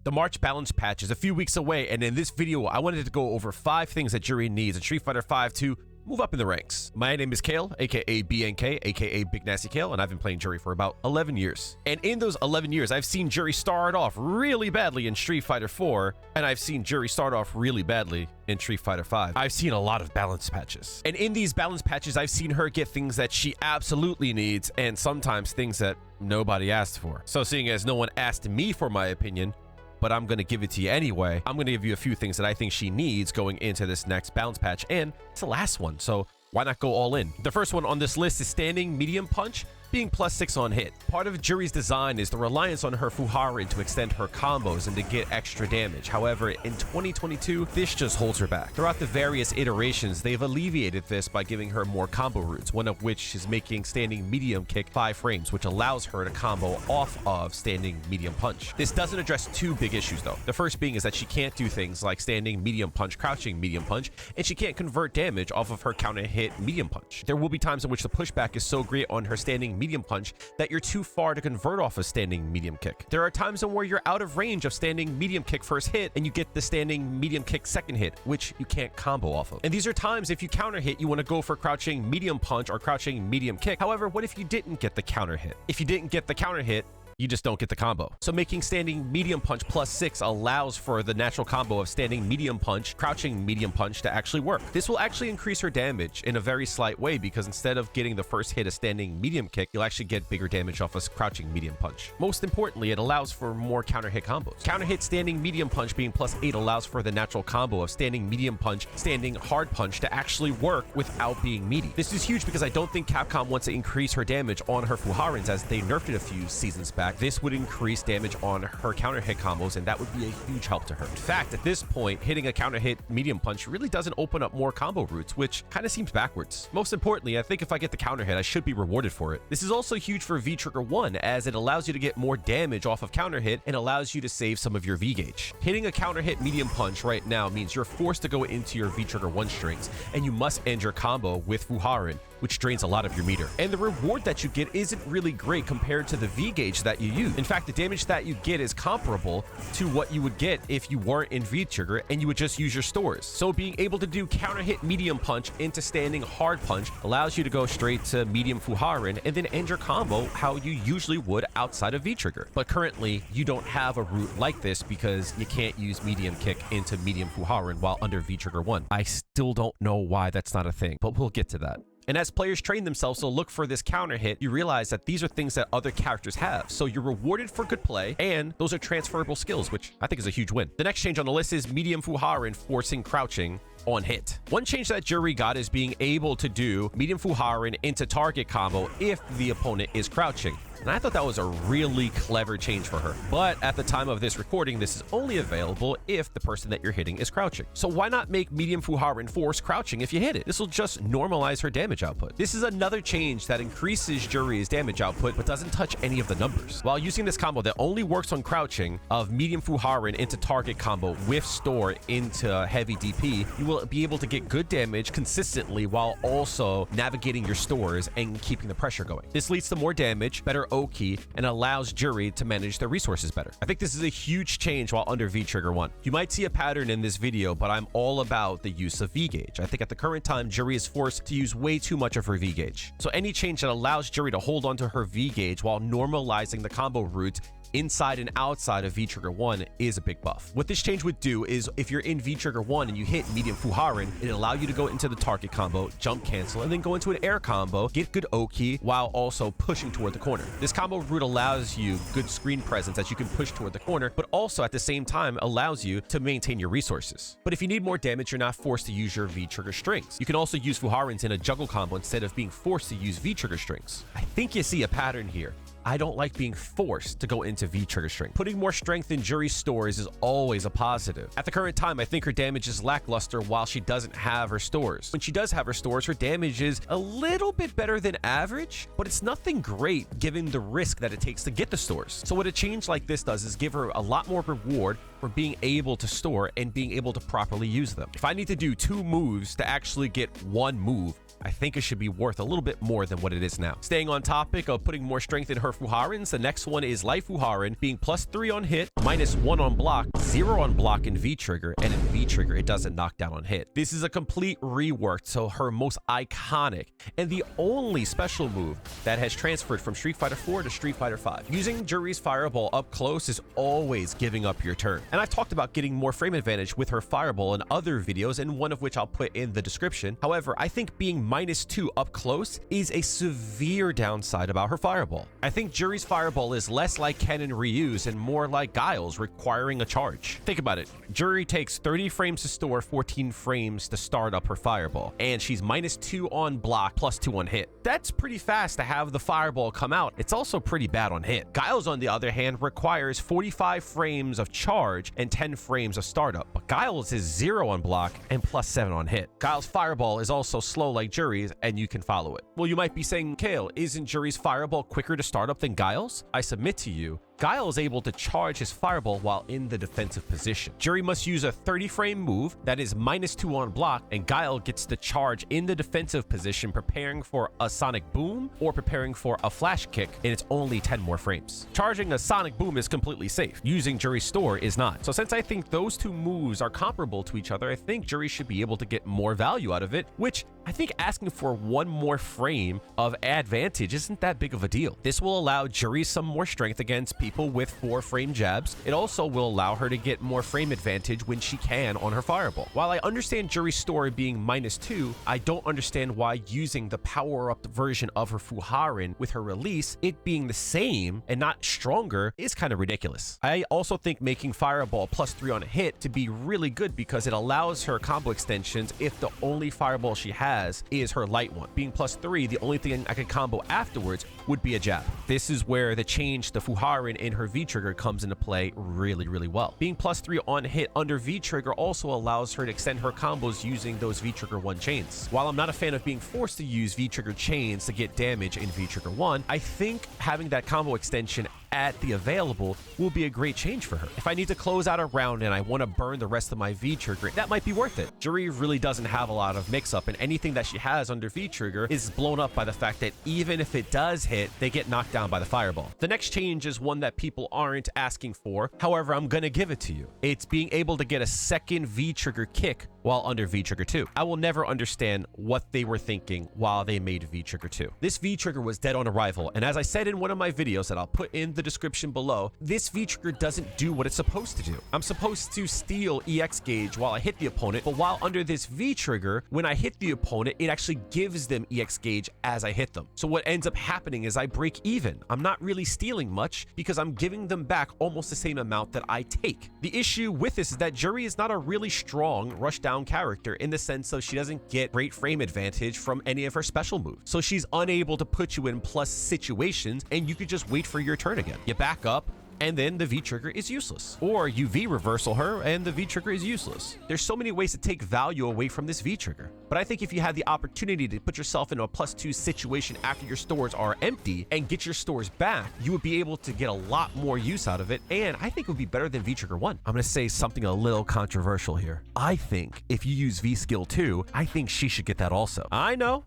The March balance patch is a few weeks away, and in this video, I wanted to go over 5 things that Juri needs in Street Fighter V to move up in the ranks. My name is Kail, aka BNK, aka Big Nasty Kail, and I've been playing Juri for about 11 years. And in those 11 years, I've seen Juri start off really badly in Street Fighter 4, and I've seen Juri start off really badly in Street Fighter 5. I've seen a lot of balance patches. And in these balance patches, I've seen her get things that she absolutely needs, and sometimes things that nobody asked for. So seeing as no one asked me for my opinion, but I'm going to give it to you anyway, I'm going to give you a few things that I think she needs going into this next balance patch, and it's the last one, so why not go all in? The first one on this list is standing medium punch, being +6 on hit. Part of Juri's design is the reliance on her Fuharin to extend her combos and to get extra damage. However, in 2022, this just holds her back. Throughout the various iterations, they've alleviated this by giving her more combo routes, one of which is making standing medium kick 5 frames, which allows her to combo off of standing medium punch. This doesn't address 2 big issues though. The first being is that she can't do things like standing medium punch, crouching medium punch, and she can't convert damage off of her counter hit medium punch. There will be times in which the pushback is so great on her standing medium punch that you're too far to convert off a standing medium kick. There are times in where you're out of range of standing medium kick first hit and you get the standing medium kick second hit, which you can't combo off of. And these are times if you counter hit, you want to go for crouching medium punch or crouching medium kick. However, what if you didn't get the counter hit? If you didn't get the counter hit, you just don't get the combo. So making standing medium punch +6 allows for the natural combo of standing medium punch, crouching medium punch to actually work. This will actually increase her damage in a very slight way because instead of getting the first hit of standing medium kick, you'll actually get bigger damage off a crouching medium punch. Most importantly, it allows for more counter hit combos. Counter hit standing medium punch being +8 allows for the natural combo of standing medium punch, standing hard punch to actually work without being meaty. This is huge because I don't think Capcom wants to increase her damage on her Fuharins as they nerfed it a few seasons back. This would increase damage on her counter hit combos, and that would be a huge help to her. In fact, at this point, hitting a counter hit medium punch really doesn't open up more combo routes, which kind of seems backwards. Most importantly, I think if I get the counter hit, I should be rewarded for it. This is also huge for V-Trigger 1, as it allows you to get more damage off of counter hit and allows you to save some of your V-Gauge. Hitting a counter hit medium punch right now means you're forced to go into your V-Trigger 1 strings, and you must end your combo with Fuharin, which drains a lot of your meter. And the reward that you get isn't really great compared to the V-Gauge that you use. In fact, the damage that you get is comparable to what you would get if you weren't in V-Trigger and you would just use your stores. So being able to do counter hit medium punch into standing hard punch allows you to go straight to medium Fuharin and then end your combo how you usually would outside of V-Trigger. But currently, you don't have a route like this because you can't use medium kick into medium Fuharin while under V-Trigger 1. I still don't know why that's not a thing, but we'll get to that. And as players train themselves to look for this counter hit, you realize that these are things that other characters have. So you're rewarded for good play, and those are transferable skills, which I think is a huge win. The next change on the list is medium Fuharin forcing crouching on hit. One change that Juri got is being able to do medium Fuharin into target combo if the opponent is crouching. And I thought that was a really clever change for her. But at the time of this recording, this is only available if the person that you're hitting is crouching. So why not make medium Fuharin force crouching if you hit it? This will just normalize her damage output. This is another change that increases Juri's damage output, but doesn't touch any of the numbers. While using this combo that only works on crouching of medium Fuharin into target combo with store into heavy DP, you will be able to get good damage consistently while also navigating your stores and keeping the pressure going. This leads to more damage, better O-key, and allows Juri to manage their resources better. I think this is a huge change while under V-Trigger 1. You might see a pattern in this video, but I'm all about the use of V-Gauge. I think at the current time, Juri is forced to use way too much of her V-Gauge. So any change that allows Juri to hold onto her V-Gauge while normalizing the combo route inside and outside of V-Trigger 1 is a big buff. What this change would do is if you're in V-Trigger 1 and you hit medium Fuharin, it'll allow you to go into the target combo, jump cancel, and then go into an air combo, get good O-key while also pushing toward the corner. This combo route allows you good screen presence as you can push toward the corner, but also at the same time allows you to maintain your resources. But if you need more damage, you're not forced to use your V-Trigger strings. You can also use Fuharins in a juggle combo instead of being forced to use V-Trigger strings. I think you see a pattern here. I don't like being forced to go into V-Trigger string. Putting more strength in Juri's stores is always a positive. At the current time, I think her damage is lackluster while she doesn't have her stores. When she does have her stores, her damage is a little bit better than average, but it's nothing great given the risk that it takes to get the stores. So what a change like this does is give her a lot more reward for being able to store and being able to properly use them. If I need to do 2 moves to actually get 1 move, I think it should be worth a little bit more than what it is now. Staying on topic of putting more strength in her Fuharins, the next one is Light Fuharin, being +3 on hit, -1 on block, 0 on block in V-Trigger, and in V-Trigger, it doesn't knock down on hit. This is a complete rework to her most iconic and the only special move that has transferred from Street Fighter 4 to Street Fighter 5. Using Juri's Fireball up close is always giving up your turn. And I've talked about getting more frame advantage with her Fireball in other videos, and one of which I'll put in the description. However, I think being -2 up close is a severe downside about her Fireball. I think Juri's Fireball is less like Ken and Ryu's and more like Kail's, requiring a charge. Think about it. Juri takes 30 frames to store, 14 frames to start up her Fireball, and she's -2 on block, +2 on hit. That's pretty fast to have the Fireball come out. It's also pretty bad on hit. Kail's, on the other hand, requires 45 frames of charge and 10 frames of startup, but Kail's is 0 on block and +7 on hit. Kail's Fireball is also slow like Juri's, and you can follow it. Well, you might be saying, Kail, isn't Juri's Fireball quicker to start up than Kail's? I submit to you, Kail is able to charge his Fireball while in the defensive position. Juri must use a 30-frame move that is -2 on block, and Kail gets to charge in the defensive position, preparing for a Sonic Boom or preparing for a Flash Kick, and it's only 10 more frames. Charging a Sonic Boom is completely safe. Using Juri's Store is not. So since I think those 2 moves are comparable to each other, I think Juri should be able to get more value out of it, which I think asking for 1 more frame of advantage isn't that big of a deal. This will allow Juri some more strength against people with 4-frame jabs. It also will allow her to get more frame advantage when she can on her Fireball. While I understand Juri's Story being -2, I don't understand why using the power-up version of her Fuharin with her release, it being the same and not stronger, is kind of ridiculous. I also think making Fireball +3 on hit to be really good because it allows her combo extensions if the only Fireball she has is her light one. Being +3, the only thing I could combo afterwards would be a jab. This is where the change to Fuharin in her V-Trigger comes into play really well. Being +3 on hit under V-Trigger also allows her to extend her combos using those V-Trigger 1 chains. While I'm not a fan of being forced to use V-Trigger chains to get damage in V-Trigger 1, I think having that combo extension at the available will be a great change for her. If I need to close out a round and I want to burn the rest of my V-Trigger, that might be worth it. Juri really doesn't have a lot of mix-up, and anything that she has under V-Trigger is blown up by the fact that even if it does hit, they get knocked down by the Fireball. The next change is one that people aren't asking for, however, I'm gonna give it to you. It's being able to get a second V-Trigger kick while under V-Trigger 2. I will never understand what they were thinking while they made V-Trigger 2. This V-Trigger was dead on arrival, and as I said in one of my videos that I'll put in the description below, this V-Trigger doesn't do what it's supposed to do. I'm supposed to steal EX gauge while I hit the opponent, but while under this V-Trigger, when I hit the opponent, it actually gives them EX gauge as I hit them. So what ends up happening is I break even. I'm not really stealing much because I'm giving them back almost the same amount that I take. The issue with this is that Juri is not a really strong rushdown character in the sense of she doesn't get great frame advantage from any of her special moves. So she's unable to put you in plus situations, and you could just wait for your turn again. You back up, and then the V-Trigger is useless. Or you V-reversal her, and the V-Trigger is useless. There's so many ways to take value away from this V-Trigger. But I think if you had the opportunity to put yourself in a +2 situation after your stores are empty and get your stores back, you would be able to get a lot more use out of it, and I think it would be better than V-Trigger 1. I'm gonna say something a little controversial here. I think if you use V-Skill 2, I think she should get that also. I know.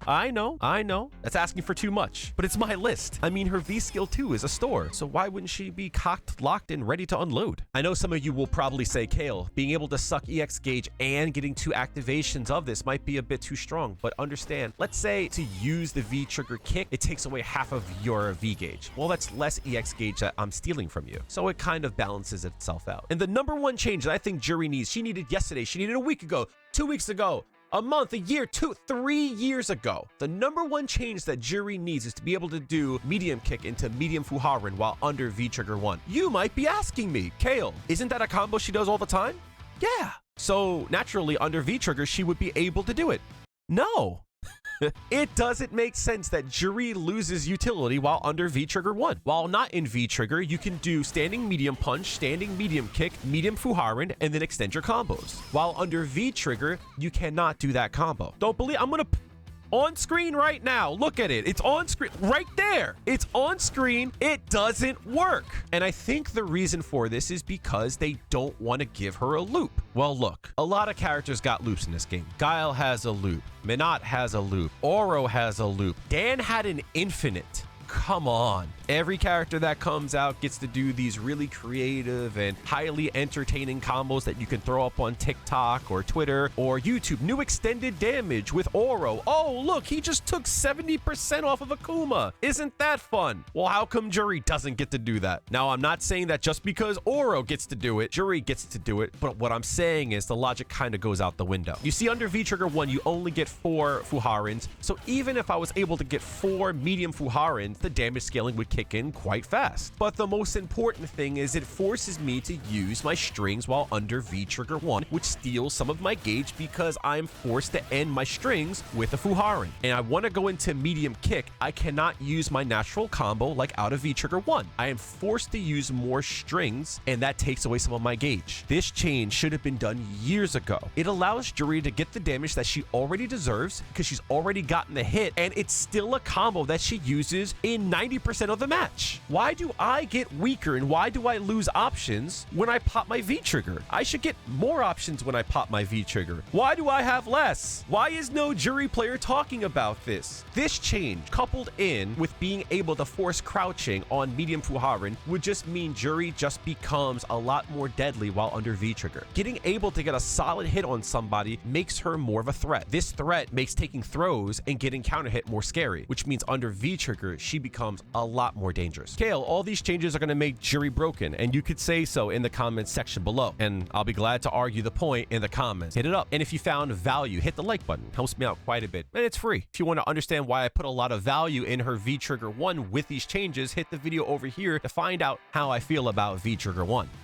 That's asking for too much, but it's my list. I mean, her V-Skill 2 is a store, so why wouldn't she be cocked, locked, and ready to unload? I know some of you will probably say, Kail, being able to suck EX gauge and getting 2 activations of this might be a bit too strong, but understand, let's say to use the V-Trigger kick, it takes away half of your V gauge. Well, that's less EX gauge that I'm stealing from you. So it kind of balances itself out. And the #1 change that I think Juri needs, she needed yesterday, she needed a week ago, 2 weeks ago, a month, a year, 2, 3 years ago. The #1 change that Juri needs is to be able to do medium kick into medium Fuharin while under V-Trigger 1. You might be asking me, Kail, isn't that a combo she does all the time? Yeah. So naturally under V-Trigger, she would be able to do it. No. It doesn't make sense that Juri loses utility while under V-Trigger 1. While not in V-Trigger, you can do standing medium punch, standing medium kick, medium Fuharin, and then extend your combos. While under V-Trigger, you cannot do that combo. Don't believe, On screen right now. Look at it. It's on screen right there. It's on screen. It doesn't work. And I think the reason for this is because they don't want to give her a loop. Well, look, a lot of characters got loops in this game. Kail has a loop. Minot has a loop. Oro has a loop. Dan had an infinite. Come on. Every character that comes out gets to do these really creative and highly entertaining combos that you can throw up on TikTok or Twitter or YouTube. New extended damage with Oro. Oh, look, he just took 70% off of Akuma. Isn't that fun? Well, how come Juri doesn't get to do that? Now, I'm not saying that just because Oro gets to do it, Juri gets to do it, but what I'm saying is the logic kind of goes out the window. You see, under V-Trigger 1, you only get 4 Fuharins, so even if I was able to get 4 medium Fuharins, the damage scaling would kick in quite fast. But the most important thing is it forces me to use my strings while under V-Trigger 1, which steals some of my gauge because I'm forced to end my strings with a Fuharin. And I want to go into medium kick. I cannot use my natural combo like out of V-Trigger 1. I am forced to use more strings, and that takes away some of my gauge. This change should have been done years ago. It allows Juri to get the damage that she already deserves because she's already gotten the hit, and it's still a combo that she uses in 90% of the match. Why do I get weaker and why do I lose options when I pop my V-Trigger? I should get more options when I pop my V-Trigger. Why do I have less? Why is no Juri player talking about this? This change, coupled in with being able to force crouching on medium Fuharin, would just mean Juri just becomes a lot more deadly while under V-Trigger. Getting able to get a solid hit on somebody makes her more of a threat. This threat makes taking throws and getting counter hit more scary, which means under V-Trigger, she becomes a lot more dangerous. Kail, all these changes are going to make Juri broken, and you could say so in the comments section below, and I'll be glad to argue the point in the comments. Hit it up, and if you found value, hit the like button. Helps me out quite a bit, and it's free. If you want to understand why I put a lot of value in her V-Trigger 1 with these changes, hit the video over here to find out how I feel about V-Trigger 1.